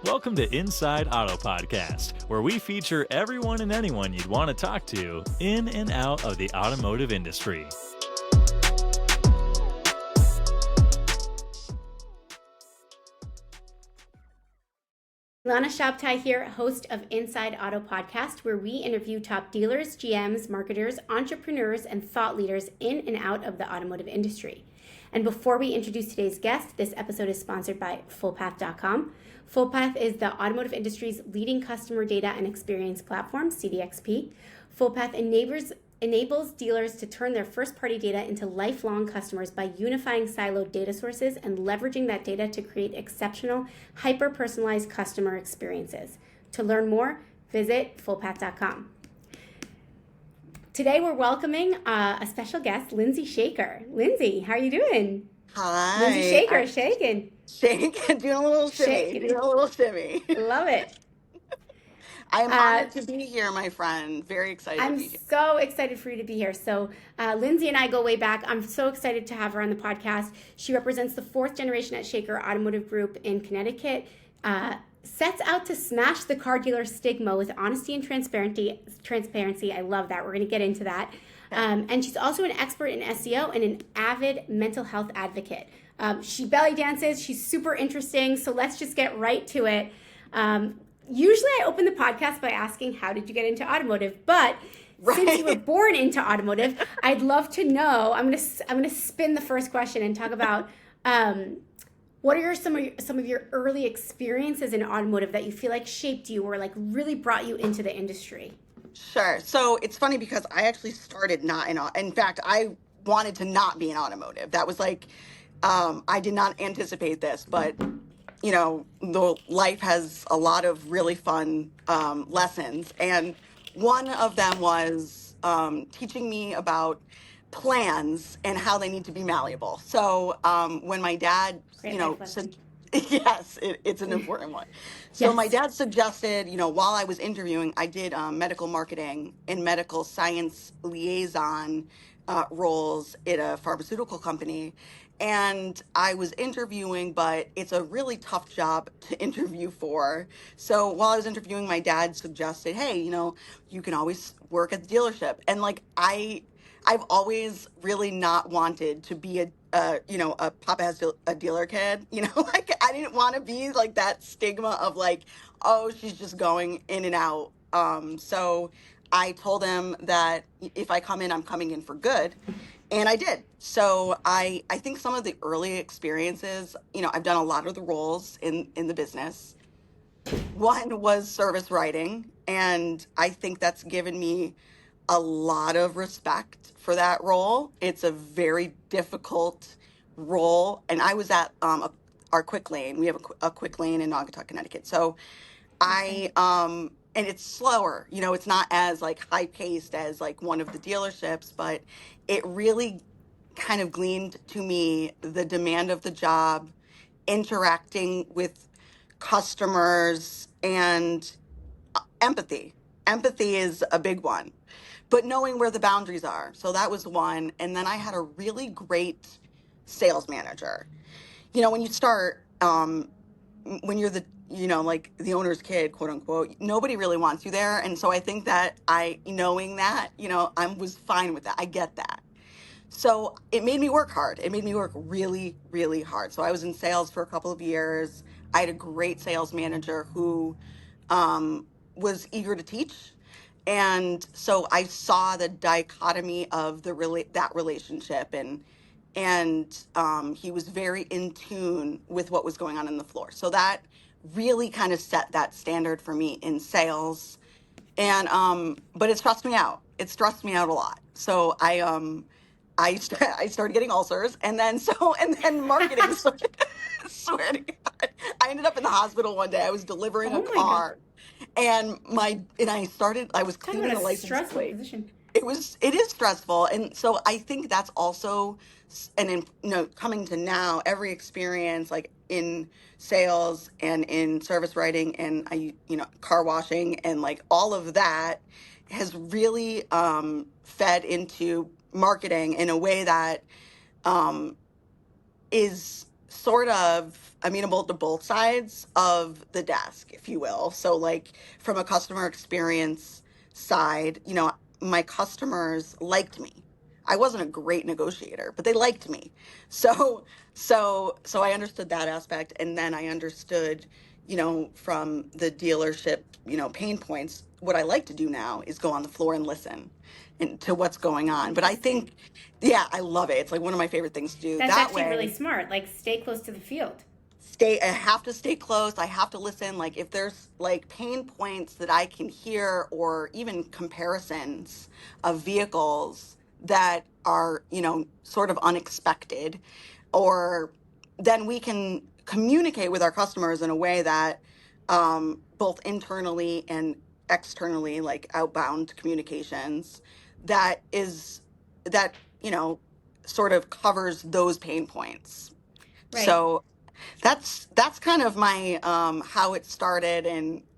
Welcome to Inside Auto Podcast, where we feature everyone and anyone you'd want to talk to in and out of the automotive industry. Lana Shabtai here, host of Inside Auto Podcast, where we interview top dealers, GMs, marketers, entrepreneurs, and thought leaders in and out of the automotive industry. And before we introduce today's guest, this episode is sponsored by Fullpath.com. Fullpath is the automotive industry's leading customer data and experience platform, CDXP. Fullpath enables dealers to turn their first-party data into lifelong customers by unifying siloed data sources and leveraging that data to create exceptional, hyper-personalized customer experiences. To learn more, visit Fullpath.com. Today, we're welcoming a special guest, Lindsey Shaker. Lindsey, how are you doing? Hi. Lindsey Shaker, shaking. Doing a little shimmy. Love it. I am honored to be here, my friend. Very excited to be here. I'm so excited for you to be here. So Lindsey and I go way back. I'm so excited to have her on the podcast. She represents the fourth generation at Shaker Automotive Group in Connecticut. Sets out to smash the car dealer stigma with honesty and transparency. I love that. We're going to get into that. And she's also an expert in SEO and an avid mental health advocate. She belly dances. She's super interesting. So let's just get right to it. Usually I open the podcast by asking, how did you get into automotive? But since you were born into automotive, I'd love to know. I'm gonna spin the first question and talk about what are some of your early experiences in automotive that you feel like shaped you or like really brought you into the industry? Sure. So it's funny because I actually started not in fact, I wanted to not be in automotive. That was like, I did not anticipate this, but you know, the life has a lot of really fun lessons. And one of them was teaching me about plans and how they need to be malleable. So when my dad, said, yes, it's an important one. So Yes. My dad suggested, while I was interviewing, I did medical marketing and medical science liaison roles at a pharmaceutical company. And I was interviewing, but it's a really tough job to interview for. So while I was interviewing, my dad suggested, hey, you can always work at the dealership. And like, I've always really not wanted to be a Papa has a dealer kid, like I didn't want to be like that stigma of like, oh, she's just going in and out. So I told him that if I come in, I'm coming in for good. And I did. So I think some of the early experiences, I've done a lot of the roles in the business. One was service writing, and I think that's given me a lot of respect for that role. It's a very difficult role. And I was at our quick lane. We have a quick lane in Naugatuck, Connecticut. So and it's slower, it's not as like high paced as like one of the dealerships, but it really kind of gleaned to me the demand of the job, interacting with customers, and empathy. Empathy is a big one, but knowing where the boundaries are. So that was one. And then I had a really great sales manager. When you start, when you're the like the owner's kid, quote unquote, nobody really wants you there. And so I think that knowing that, I was fine with that. I get that. So it made me work hard. It made me work really, really hard. So I was in sales for a couple of years. I had a great sales manager who was eager to teach. And so I saw the dichotomy of that relationship, and he was very in tune with what was going on in the floor. So that really kind of set that standard for me in sales. And but it stressed me out. It stressed me out a lot. So I started getting ulcers, and then marketing started. Swear to God, I ended up in the hospital one day. I was delivering a car, and I was cleaning the license plate. Position. It is stressful, and so I think that's also, and coming to now, every experience like in sales and in service writing and car washing and like all of that has really fed into marketing in a way that is sort of amenable to both sides of the desk, if you will. So like from a customer experience side, my customers liked me. I wasn't a great negotiator, but they liked me. So I understood that aspect, and then I understood, from the dealership, pain points. What I like to do now is go on the floor and listen and to what's going on. But I Interesting. think, yeah, I love it. It's like one of my favorite things to do. That's That actually really way, smart. Like, stay close to the field. I have to stay close. I have to listen. Like if there's like pain points that I can hear, or even comparisons of vehicles that are, sort of unexpected, or then we can communicate with our customers in a way that, both internally and externally, like outbound communications, that is that, sort of covers those pain points. Right. So that's kind of my, how it started,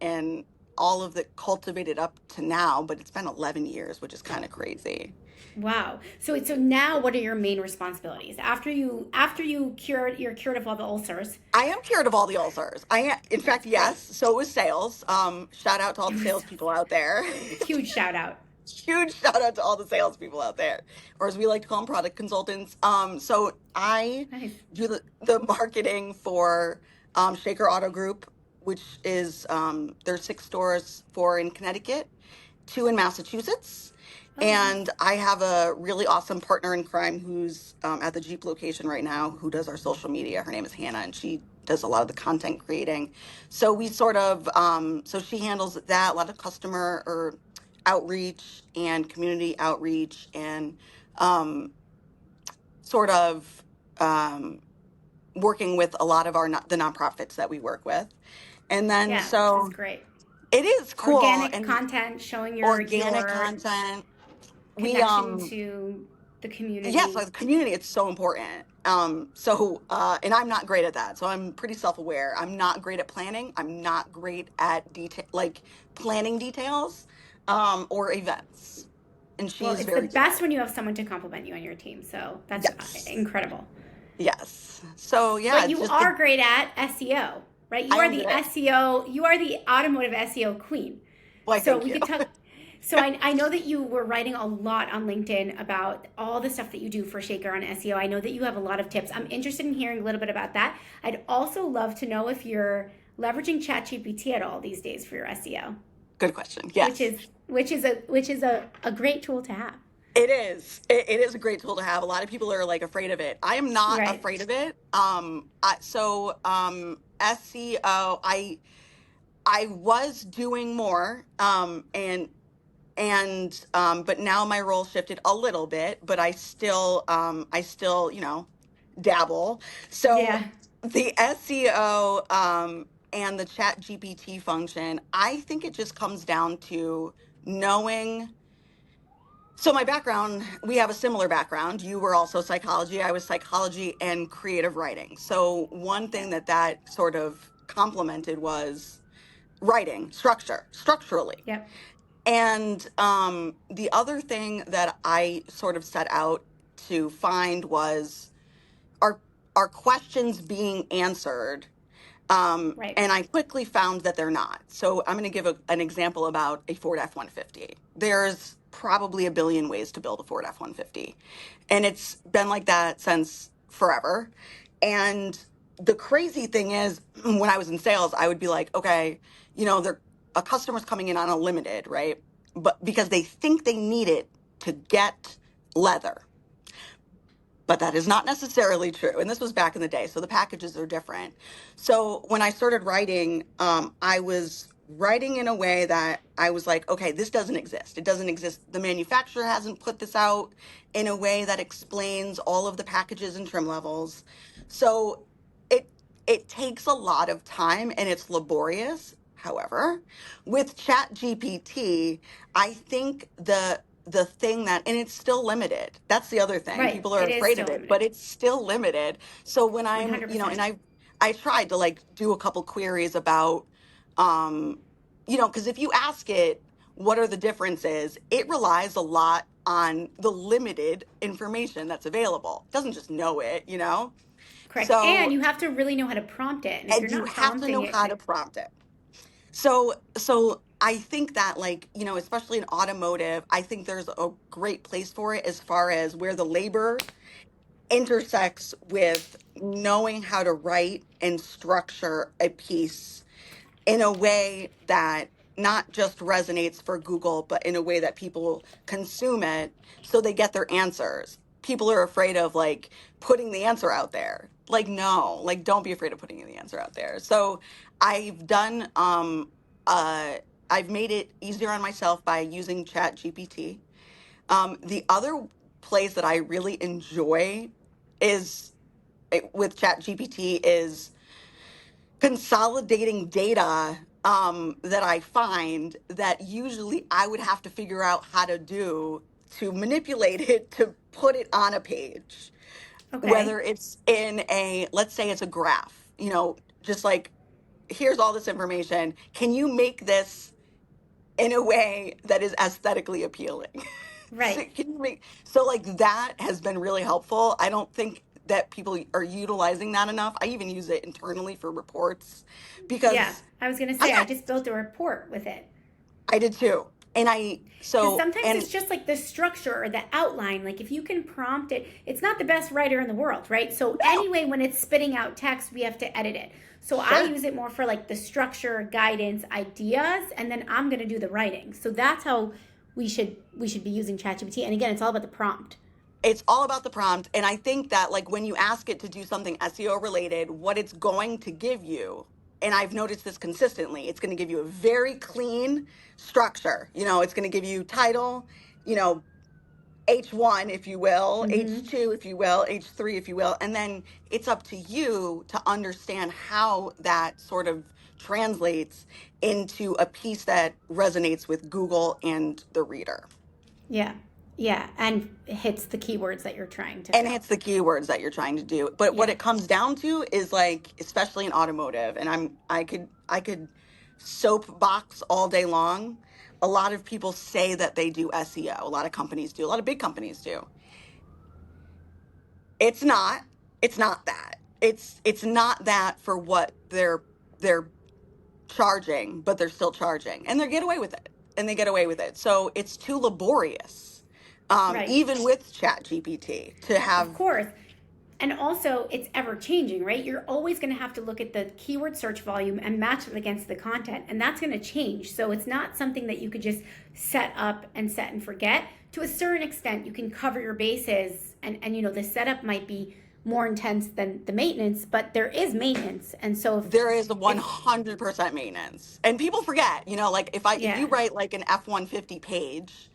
and all of the cultivated up to now, but it's been 11 years, which is kind of crazy. Wow. So now, what are your main responsibilities you're cured of all the ulcers? I am cured of all the ulcers. In fact, That's yes. great. So it was sales. Shout out to all It the was salespeople out there. huge shout out. Huge shout out to all the salespeople out there, or as we like to call them, product consultants. So I Nice. do the marketing for, Shaker Auto Group, which is, there's 6 stores, 4 in Connecticut, 2 in Massachusetts. Oh, nice. And I have a really awesome partner in crime who's, at the Jeep location right now, who does our social media. Her name is Hannah, and she does a lot of the content creating. So we sort of, so she handles that, a lot of customer or outreach and community outreach, and, sort of, working with a lot of the nonprofits that we work with. And then Yeah, which is so great. it is cool, Organic and content showing organic your content. We connection to the Yes, community. like the community, it's so important. And I'm not great at that. So I'm pretty self-aware. I'm not great at planning. I'm not great at detail, like planning details, or events. And Well, she's it's the very good at best it. when you have someone to compliment you on your team. So that's Yes. incredible. Yes. So yeah, But it's you just, are great at SEO, right? You I are am the good at it. SEO, you are the automotive SEO queen. Why, So thank we you. could talk. So I know that you were writing a lot on LinkedIn about all the stuff that you do for Shaker on SEO. I know that you have a lot of tips. I'm interested in hearing a little bit about that. I'd also love to know if you're leveraging ChatGPT at all these days for your SEO, Good question. which Yes. is which is a great tool to have. It is. It is a great tool to have. A lot of people are like afraid of it. I am not Right. afraid of it. SEO, I was doing more, but now my role shifted a little bit, but I still, dabble. So Yeah. the SEO, and the Chat GPT function, I think it just comes down to knowing. So my background, we have a similar background. You were also psychology. I was psychology and creative writing. So one Yeah. thing that sort of complemented was writing, structurally. Yep. And, the other thing that I sort of set out to find was, are are questions being answered? Right. And I quickly found that they're not. So I'm going to give an example about a Ford F-150. There's probably a billion ways to build a Ford F-150, and it's been like that since forever. And the crazy thing is, when I was in sales, I would be like, okay, they're a customer's coming in on a limited, right? But because they think they need it to get leather. But that is not necessarily true. And this was back in the day, so the packages are different. So when I started writing, I was writing in a way that I was like, okay, this doesn't exist. It doesn't exist. The manufacturer hasn't put this out in a way that explains all of the packages and trim levels. So it it takes a lot of time, and it's laborious. However, with Chat GPT, I think the thing that, and it's still limited. That's the other thing. Right. People are It is afraid still of it, but limited. it's still limited. So when and 100%. I tried to like do a couple queries about, um because if you ask it what are the differences, it relies a lot on the limited information that's available. It doesn't just know it. Correct. And So, you have to really know how to prompt it. And if you're and you not have to prompting know it, how to prompt it. So I think that, like, especially in automotive, I think there's a great place for it as far as where the labor intersects with knowing how to write and structure a piece in a way that not just resonates for Google, but in a way that people consume it so they get their answers. People are afraid of like putting the answer out there. Like, no, like don't be afraid of putting the answer out there. So I've done I've made it easier on myself by using Chat GPT. The other place that I really enjoy is with Chat GPT is consolidating data that I find that usually I would have to figure out how to do to manipulate it to put it on a page. okay. Whether it's in let's say it's a graph, just like, here's all this information. Can you make this in a way that is aesthetically appealing? So, Right. so like that has been really helpful. I don't think that people are utilizing that enough. I even use it internally for reports Yeah. because I was going to I say, I got just built a report with it. I did too. And Because sometimes and it's just like the structure or the outline. Like if you can prompt it, it's not the best writer in the world, right? So no, anyway, when it's spitting out text, we have to edit it. So I sure. use it more for like the structure, guidance, ideas, and then I'm going to do the writing. So that's how we should be using ChatGPT. And again, it's all about the prompt. It's all about the prompt. And I think that like when you ask it to do something SEO related, what it's going to give you, and I've noticed this consistently, it's going to give you a very clean structure. It's going to give you title, you know, H1, if you will, Mm-hmm. H2, if you will, H3, if you will. And then it's up to you to understand how that sort of translates into a piece that resonates with Google and the reader Yeah. Yeah. And it hits the keywords that you're trying to and fill. hits the keywords that you're trying to do. But what Yeah. it comes down to is like, especially in automotive, and I could soapbox all day long. A lot of people say that they do SEO. A lot of companies do. A lot of big companies do. It's not. It's not that. It's not that for what they're charging, but they're still charging, and they get away with it. And they get away with it. So it's too laborious, Right. even with Chat GPT, to Of have. course. And also, it's ever changing, right? You're always going to have to look at the keyword search volume and match it against the content, and that's going to change. So it's not something that you could just set up and set and forget. To a certain extent, you can cover your bases, and the setup might be more intense than the maintenance, but there is maintenance. And so There is a if 100% maintenance, and people forget. Like if you yeah, write like an F-150 page,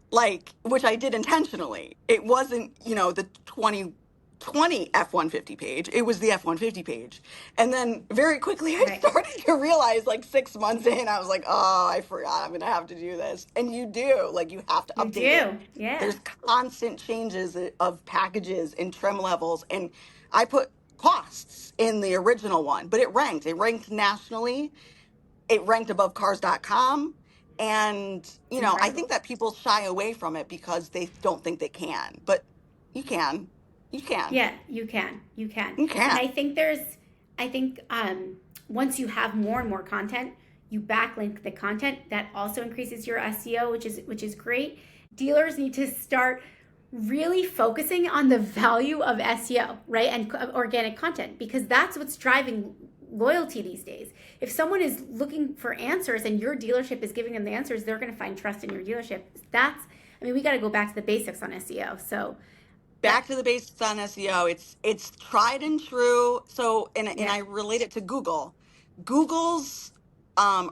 like, which I did intentionally. It wasn't, the 2020 F-150 page. It was the F-150 page. And then very quickly I right, started to realize, like 6 months in, I was like, oh, I forgot I'm going to have to do this. And you do, like, you have to you update it. do, yeah, There's constant changes of packages and trim levels. And I put costs in the original one, but it ranked. It ranked nationally. It ranked above cars.com. And, it's I think incredible. that people shy away from it because they don't think they can. But you can. You can. Yeah, you can, You and can. I think once you have more and more content, you backlink the content. That also increases your SEO, which is great. Dealers need to start really focusing on the value of SEO, right, and organic content, because that's what's driving loyalty these days. If someone is looking for answers and your dealership is giving them the answers, they're going to find trust in your dealership. We got to go back to the basics on SEO. So that, Back to the basics on SEO. It's tried and true. So, and yeah, I relate it to Google. Google's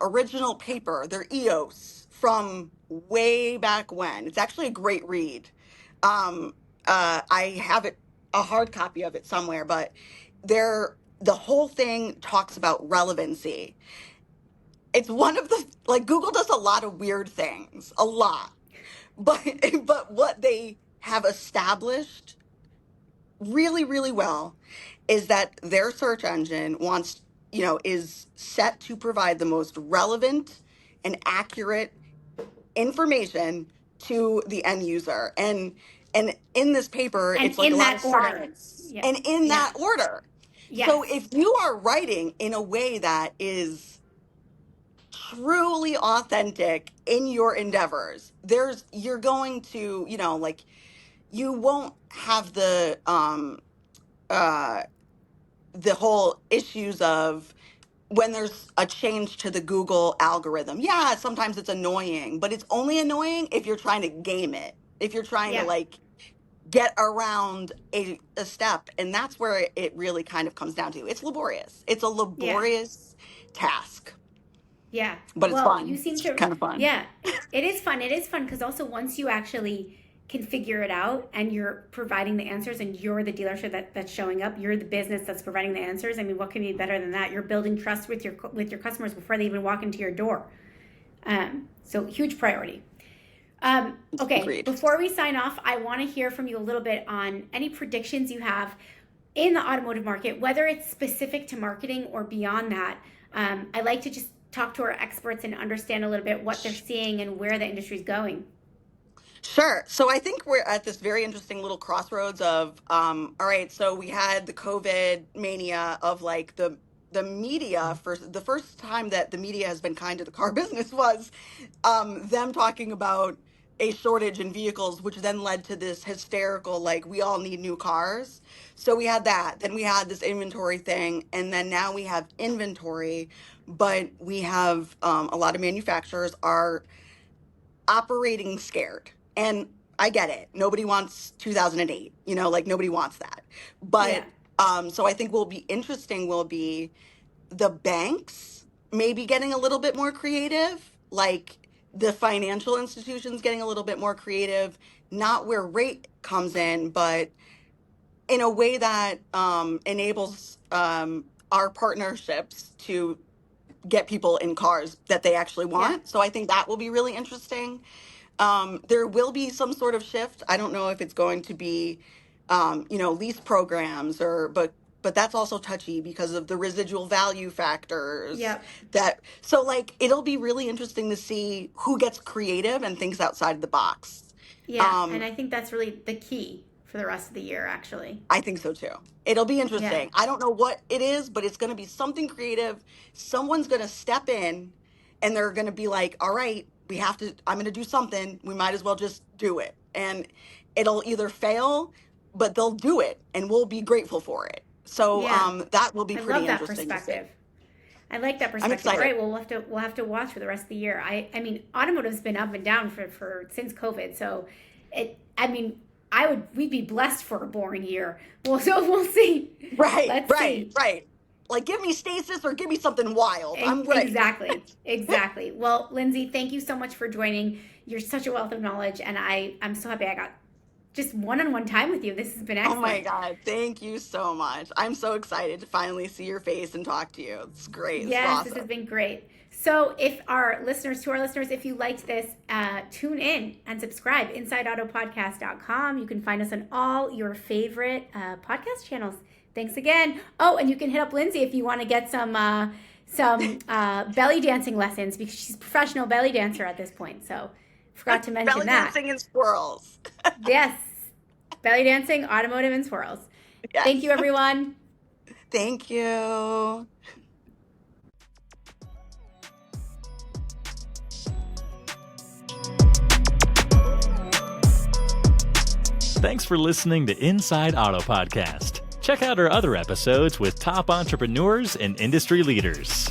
original paper, their EOS from way back when. It's actually a great read. I have a hard copy of it somewhere, but the whole thing talks about relevancy. It's one of the, like, Google does a lot of weird things, a lot, but but what they have established really, really well is that their search engine is set to provide the most relevant and accurate information to the end user. And in this paper, and it's like a in lot of that order. science. Yeah. and in Yeah. that order. Yes. So if you are writing in a way that is truly authentic in your endeavors, you're going to, like, you won't have the whole issues of when there's a change to the Google algorithm. Yeah, sometimes it's annoying, but it's only annoying if you're trying to game it, if you're trying to Yeah. like get around a step. And that's where it really kind of comes down to. It's laborious. It's a Yeah. laborious task, Yeah. but it's Well, you fun. seem It's to, kind of fun. yeah, it is fun. It is fun because also once you actually can figure it out and you're providing the answers and you're the dealership that's showing up, you're the business that's providing the answers. I mean, what can be better than that? You're building trust with your customers before they even walk into your door. So huge priority. Okay, Agreed. before we sign off, I want to hear from you a little bit on any predictions you have in the automotive market, whether it's specific to marketing or beyond that. I like to just talk to our experts and understand a little bit what they're seeing and where the industry is going. Sure. So I think we're at this very interesting little crossroads of, all right, so we had the COVID mania of like the media. For the first time that the media has been kind to the car business was them talking about a shortage in vehicles, which then led to this hysterical, like, we all need new cars. So we had that. Then we had this inventory thing. And then now we have inventory, but we have a lot of manufacturers are operating scared. And I get it. Nobody wants 2008, like nobody wants that. But so I think will be interesting will be the banks maybe getting a little bit more creative, like the financial institutions getting a little bit more creative, not where rate comes in, but in a way that enables our partnerships to get people in cars that they actually want. Yeah. So I think that will be really interesting. There will be some sort of shift. I don't know if it's going to be, lease programs but that's also touchy because of the residual value factors Yep. so like, it'll be really interesting to see who gets creative and thinks outside the box. Yeah. And I think that's really the key for the rest of the year, actually. I think so too. It'll be Yeah. interesting. I don't know what it is, but it's going to be something creative. Someone's going to step in and they're going to be like, all right, I'm going to do something. We might as well just do it. And it'll either fail, but they'll do it and we'll be grateful for it. So that will be I pretty love that interesting. perspective. I like that I'm perspective. excited. Right. Well, we'll have to watch for the rest of the year. I mean, automotive's been up and down for since COVID. So we'd be blessed for a boring year. Well, so we'll see. Right. Let's see. Right. Like, give me stasis or give me something wild. I'm ready. Exactly. Well, Lindsey, thank you so much for joining. You're such a wealth of knowledge, and I'm so happy I got just one-on-one time with you. This has been excellent. Oh my God. Thank you so much. I'm so excited to finally see your face and talk to you. It's great. Yes, awesome. This has been great. So if our listeners, if you liked this, tune in and subscribe, InsideAutoPodcast.com. You can find us on all your favorite podcast channels. Thanks again. Oh, and you can hit up Lindsey if you want to get some belly dancing lessons, because she's a professional belly dancer at this point. So forgot to mention belly that. Dancing and swirls. Yes. Belly dancing, automotive, and swirls. Yes. Thank you, everyone. Thank you. Thanks for listening to Inside Auto Podcast. Check out our other episodes with top entrepreneurs and industry leaders.